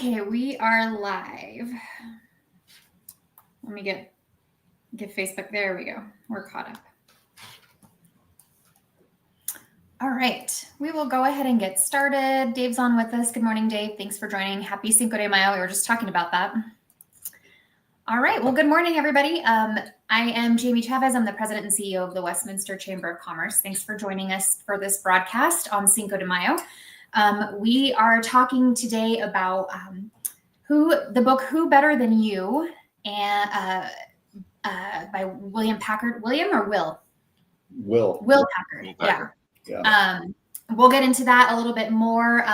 Okay, we are live. Let me get Facebook. There we go. We're caught up. All right, we will go ahead and get started. Dave's on with us. Good morning, Dave. Thanks for joining. Happy Cinco de Mayo. We were just talking about that. All right, well, good morning, everybody. I am Jamie Chavez. I'm the president and CEO of the Westminster Chamber of Commerce. Thanks for joining us for this broadcast on Cinco de Mayo. We are talking today about the book Who Better Than You, and by William Packard. William or Will? Will Packard. Yeah. We'll get into that a little bit more,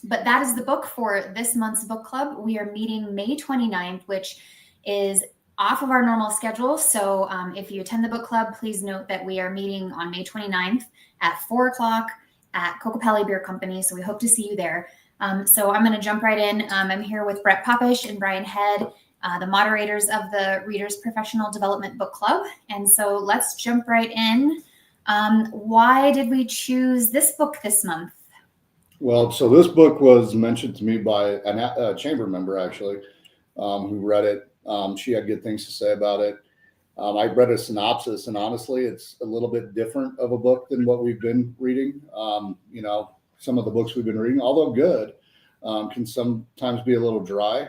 but that is the book for this month's book club. We are meeting May 29th, which is off of our normal schedule. So if you attend the book club, please note that we are meeting on May 29th at 4 o'clock at Cocopelli Beer Company. So we hope to see you there. So I'm going to jump right in. I'm here with Brett Popish and Bryan, the moderators of the Readers Professional Development Book Club. And so let's jump right in. Why did we choose this book this month? Well, so this book was mentioned to me by a chamber member, actually, who read it. She had good things to say about it. I read a synopsis, and honestly, it's a little bit different of a book than what we've been reading. Some of the books we've been reading, although good, can sometimes be a little dry.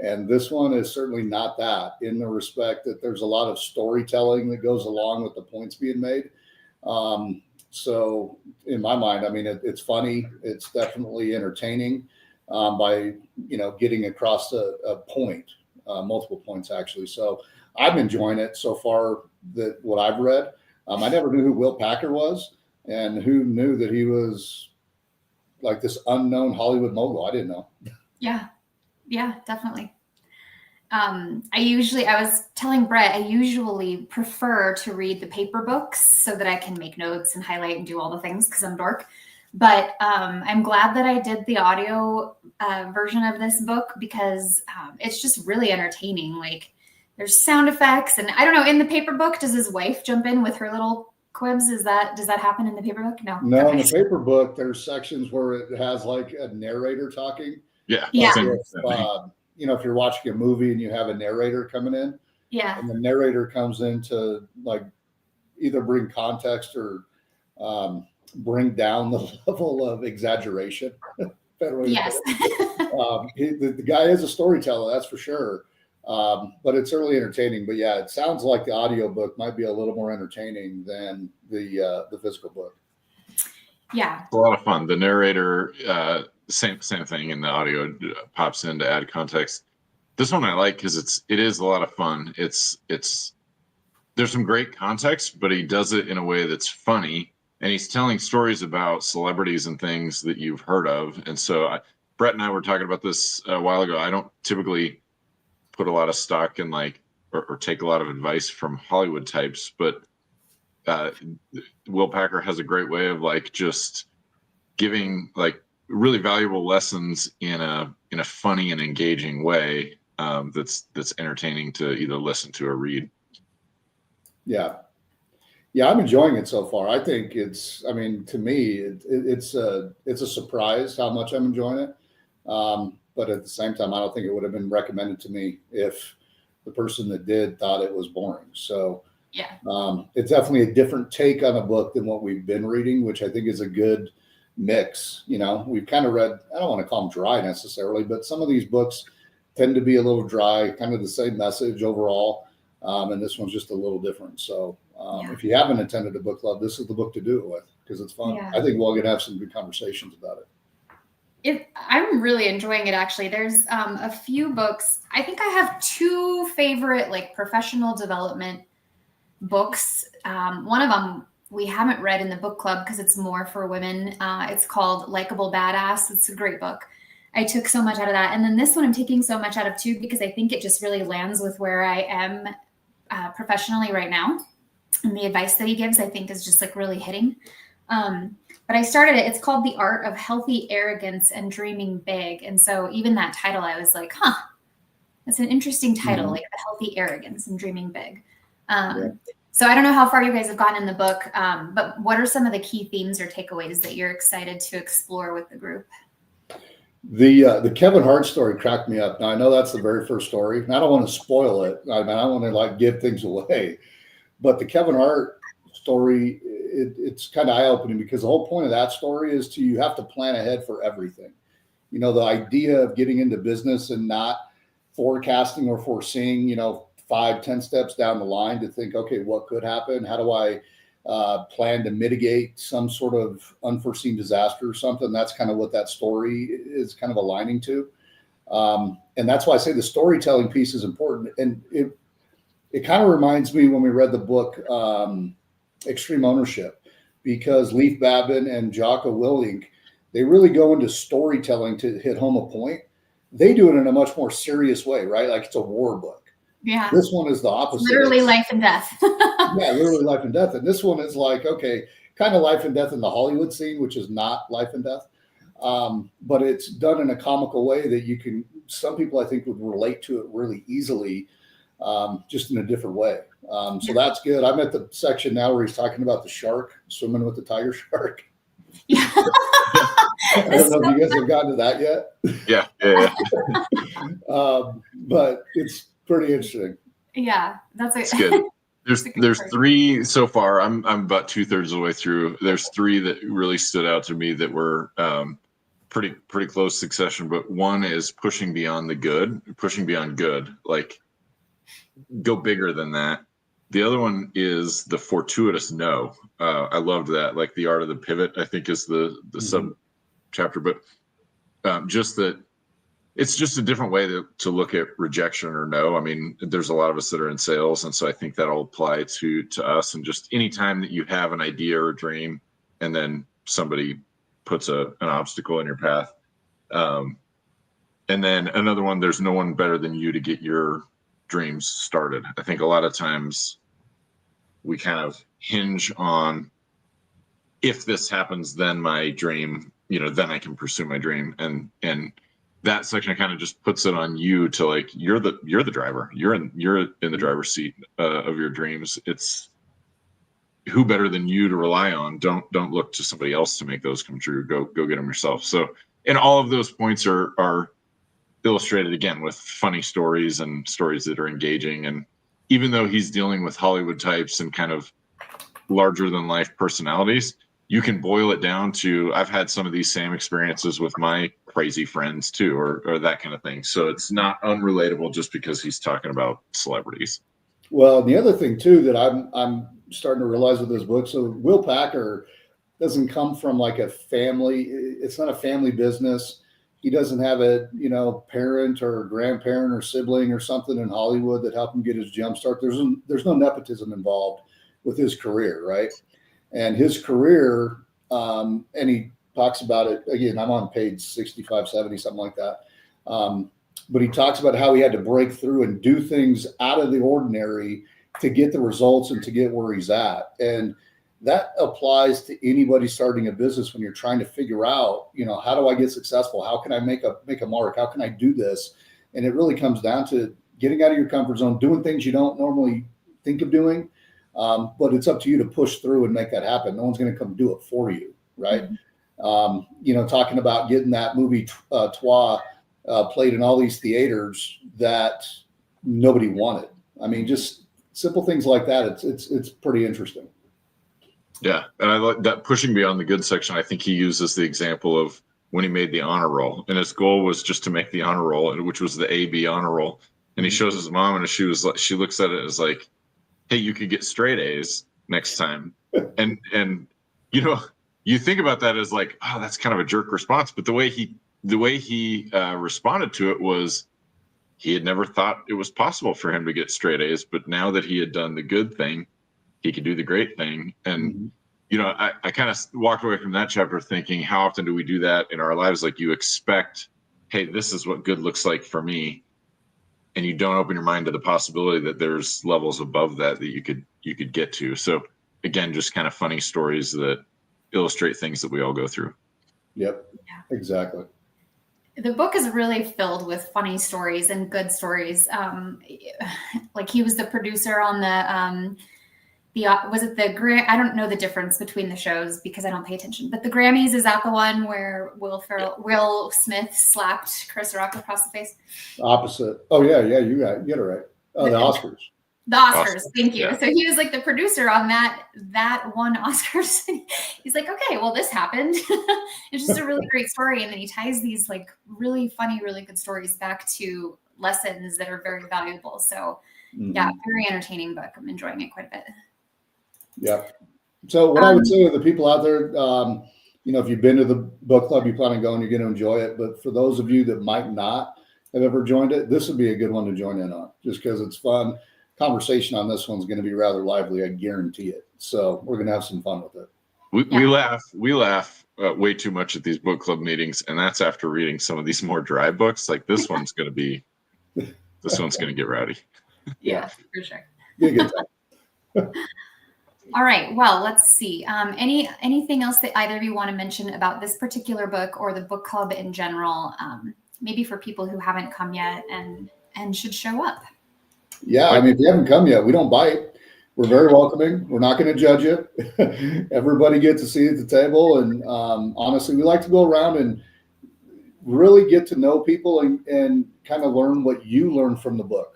And this one is certainly not that, in the respect that there's a lot of storytelling that goes along with the points being made. So in my mind, I mean, it's funny. It's definitely entertaining by, getting across a point, multiple points, actually. So I'm enjoying it so far, that what I've read. I never knew who Will Packard was, and who knew that he was like this unknown Hollywood mogul. I didn't know. Yeah, definitely. I was telling Brett, I usually prefer to read the paper books so that I can make notes and highlight and do all the things because I'm dork. But I'm glad that I did the audio version of this book because it's just really entertaining. Like, there's sound effects, and I don't know, in the paper book, does his wife jump in with her little quibs? Does that happen in the paper book? No. No, in the paper book, there's sections where it has like a narrator talking. Yeah. If you're watching a movie and you have a narrator coming in, and the narrator comes in to like either bring context or bring down the level of exaggeration. Yes. The guy is a storyteller, that's for sure. But it's certainly entertaining. But yeah, it sounds like the audiobook might be a little more entertaining than the physical book. Yeah. It's a lot of fun. The narrator, same thing in the audio, pops in to add context. This one I like because it is a lot of fun. There's some great context, but he does it in a way that's funny, and he's telling stories about celebrities and things that you've heard of. And so Brett and I were talking about this a while ago. I don't typically put a lot of stock in or take a lot of advice from Hollywood types, but Will Packard has a great way of just giving really valuable lessons in a funny and engaging way that's entertaining to either listen to or read. Yeah, I'm enjoying it so far. I think to me, it's a surprise how much I'm enjoying it. But at the same time, I don't think it would have been recommended to me if the person that did thought it was boring. So yeah, it's definitely a different take on a book than what we've been reading, which I think is a good mix. We've kind of read, I don't want to call them dry necessarily, but some of these books tend to be a little dry, kind of the same message overall. And this one's just a little different. So if you haven't attended a book club, this is the book to do it with because it's fun. Yeah. I think we're going to have some good conversations about it. I'm really enjoying it, actually. There's a few books. I think I have two favorite professional development books. One of them we haven't read in the book club because it's more for women. It's called Likeable Badass. It's a great book. I took so much out of that. And then this one I'm taking so much out of too because I think it just really lands with where I am professionally right now. And the advice that he gives, I think, is just really hitting. But I started it. It's called The Art of Healthy Arrogance and Dreaming Big. And so even that title, I was like, that's an interesting title, The Healthy Arrogance and Dreaming Big. So I don't know how far you guys have gotten in the book, but what are some of the key themes or takeaways that you're excited to explore with the group? The Kevin Hart story cracked me up. Now I know that's the very first story, and I don't want to spoil it. I mean, I don't want to like give things away, but the Kevin Hart story, it's kind of eye opening because the whole point of that story is you have to plan ahead for everything. You know, the idea of getting into business and not forecasting or foreseeing, 5-10 steps down the line to think, okay, what could happen? How do I plan to mitigate some sort of unforeseen disaster or something? That's kind of what that story is kind of aligning to. And that's why I say the storytelling piece is important. And it kind of reminds me when we read the book, Extreme Ownership, because Leif Babin and Jocko Willink, they really go into storytelling to hit home a point. They do it in a much more serious way, right? Like it's a war book. Yeah. This one is the opposite. Literally life and death. Yeah, literally life and death. And this one is like, okay, kind of life and death in the Hollywood scene, which is not life and death. But it's done in a comical way that some people I think would relate to it really easily, just in a different way. So that's good. I'm at the section now where he's talking about the shark swimming with the tiger shark. Yeah. I don't know if you guys have gotten to that yet. Yeah. But it's pretty interesting. Yeah, it's good. There's 3 so far. I'm about 2/3 of the way through. There's 3 that really stood out to me that were pretty close succession. But one is pushing beyond good, like go bigger than that. The other one is the fortuitous no. I loved that. Like the art of the pivot, I think is the sub chapter, but just that it's just a different way to look at rejection or no. I mean, there's a lot of us that are in sales, and so I think that'll apply to us. And just any time that you have an idea or a dream, and then somebody puts an obstacle in your path. And then another one, there's no one better than you to get your dreams started. I think a lot of times we kind of hinge on, if this happens, then my dream, then I can pursue my dream. And that section kind of just puts it on you to like, you're the driver. You're in the driver's seat of your dreams. It's who better than you to rely on. Don't look to somebody else to make those come true. Go get them yourself. So, and all of those points are illustrated again with funny stories and stories that are engaging. And even though he's dealing with Hollywood types and kind of larger than life personalities, you can boil it down to, I've had some of these same experiences with my crazy friends too, or that kind of thing. So it's not unrelatable just because he's talking about celebrities. Well, the other thing too that I'm starting to realize with this book, so Will Packer doesn't come from like a family. It's not a family business. He doesn't have a parent or grandparent or sibling or something in Hollywood that helped him get his jump start. There's no nepotism involved with his career, right? And his career, and he talks about it again. I'm on page 65, 70, something like that. But he talks about how he had to break through and do things out of the ordinary to get the results and to get where he's at. And that applies to anybody starting a business when you're trying to figure out, how do I get successful? How can I make a mark? How can I do this? And it really comes down to getting out of your comfort zone, doing things you don't normally think of doing. But it's up to you to push through and make that happen. No one's going to come do it for you, right? Mm-hmm. Talking about getting that movie Toi played in all these theaters that nobody wanted. I mean, just simple things like that. It's pretty interesting. Yeah, and I like that pushing beyond the good section. I think he uses the example of when he made the honor roll, and his goal was just to make the honor roll, which was the AB honor roll. And he shows his mom, and she looks at it as like, hey, you could get straight A's next time. And you think about that as like, oh, that's kind of a jerk response. But the way he responded to it was, he had never thought it was possible for him to get straight A's, but now that he had done the good thing, he could do the great thing. And I kind of walked away from that chapter thinking, how often do we do that in our lives? Like, you expect, hey, this is what good looks like for me, and you don't open your mind to the possibility that there's levels above that you could get to. So again, just kind of funny stories that illustrate things that we all go through. Yep. Yeah. Exactly. The book is really filled with funny stories and good stories. Like, he was the producer on the was it the I don't know the difference between the shows because I don't pay attention. But the Grammys, is that the one where Will Smith slapped Chris Rock across the face? Opposite. Oh yeah, you got it right. Oh, the Oscars. The Oscars. Oscars, Thank you. yeah. So he was like the producer on that one Oscars. He's like, okay, well, this happened. It's just a really great story. And then he ties these like really funny, really good stories back to lessons that are very valuable. So yeah, very entertaining book. I'm enjoying it quite a bit. Yeah. So what I would say to the people out there, if you've been to the book club, you plan on going, you're going to enjoy it. But for those of you that might not have ever joined it, this would be a good one to join in on just because it's fun. Conversation on this one's going to be rather lively. I guarantee it. So we're going to have some fun with it. We laugh way too much at these book club meetings. And that's after reading some of these more dry books. Like this one's going to get rowdy. Yeah, for sure. Be a good time. All right. Well, let's see. Anything else that either of you want to mention about this particular book or the book club in general? Maybe for people who haven't come yet and should show up. Yeah, I mean, if you haven't come yet, we don't bite. We're very welcoming. We're not going to judge you. Everybody gets a seat at the table, and honestly, we like to go around and really get to know people and kind of learn what you learn from the book.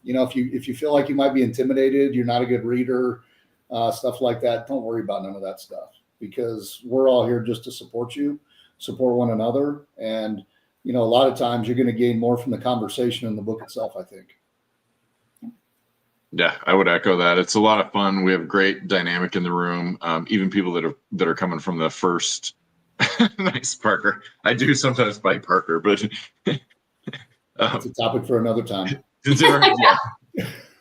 If you feel like you might be intimidated, you're not a good reader, stuff like that, don't worry about none of that stuff because we're all here just to support you, support one another. And, a lot of times you're going to gain more from the conversation in the book itself, I think. Yeah, I would echo that. It's a lot of fun. We have great dynamic in the room. Even people that are coming from the first. Nice, Parker. I do sometimes bite Parker, but it's a topic for another time. Yeah.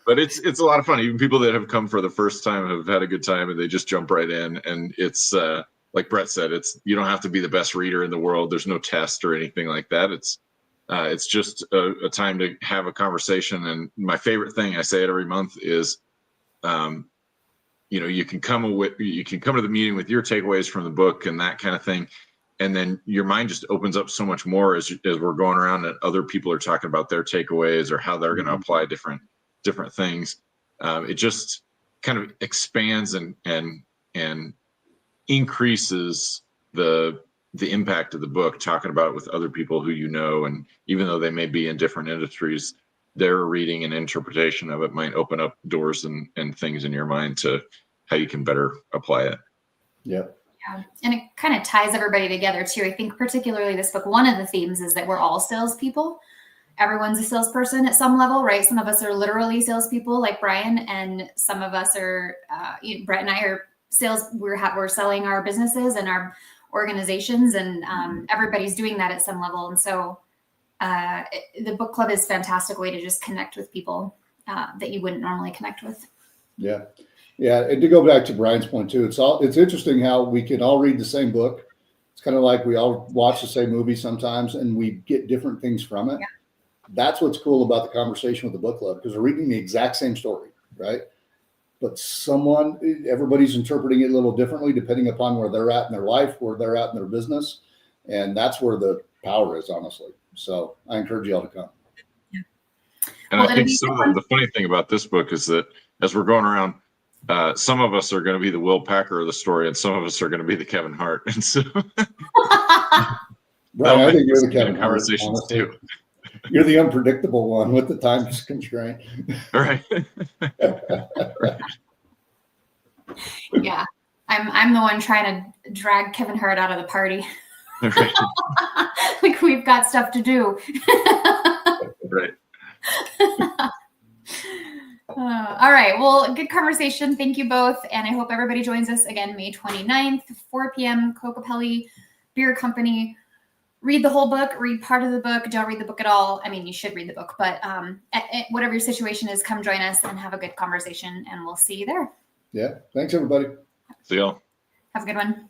But it's a lot of fun. Even people that have come for the first time have had a good time and they just jump right in. And it's like Brett said, you don't have to be the best reader in the world. There's no test or anything like that. It's just a time to have a conversation. And my favorite thing, I say it every month, is you can come to the meeting with your takeaways from the book and that kind of thing. And then your mind just opens up so much more as we're going around and other people are talking about their takeaways or how they're going to apply different things. It just kind of expands and increases the impact of the book, talking about it with other people who and even though they may be in different industries, their reading and interpretation of it might open up doors and things in your mind to how you can better apply it. Yeah. Yeah. And it kind of ties everybody together too. I think particularly this book, one of the themes is that we're all salespeople. Everyone's a salesperson at some level, right? Some of us are literally salespeople like Bryan, and some of us are, Brett and I are sales. We're selling our businesses and our organizations, and everybody's doing that at some level. And so the book club is a fantastic way to just connect with people that you wouldn't normally connect with. Yeah. Yeah. And to go back to Bryan's point too, it's interesting how we can all read the same book. It's kind of like we all watch the same movie sometimes and we get different things from it. Yeah. That's what's cool about the conversation with the book club, because we're reading the exact same story, right? But everybody's interpreting it a little differently depending upon where they're at in their life, where they're at in their business. And that's where the power is, honestly. So I encourage you all to come. Yeah. And I think the funny thing about this book is that as we're going around, some of us are going to be the Will Packer of the story, and some of us are going to be the Kevin Hart. And so, Right, I think you're the Kevin Hart. Conversations too. You're the unpredictable one with the time constraint. Right. Yeah, I'm the one trying to drag Kevin Hart out of the party. Right. Like we've got stuff to do. Right. All right. Well, good conversation. Thank you both. And I hope everybody joins us again, May 29th, 4 p.m., Kokopelli Beer Company. Read the whole book, read part of the book, don't read the book at all. I mean, you should read the book, but whatever your situation is, come join us and have a good conversation, and we'll see you there. Yeah. Thanks, everybody. See y'all. Have a good one.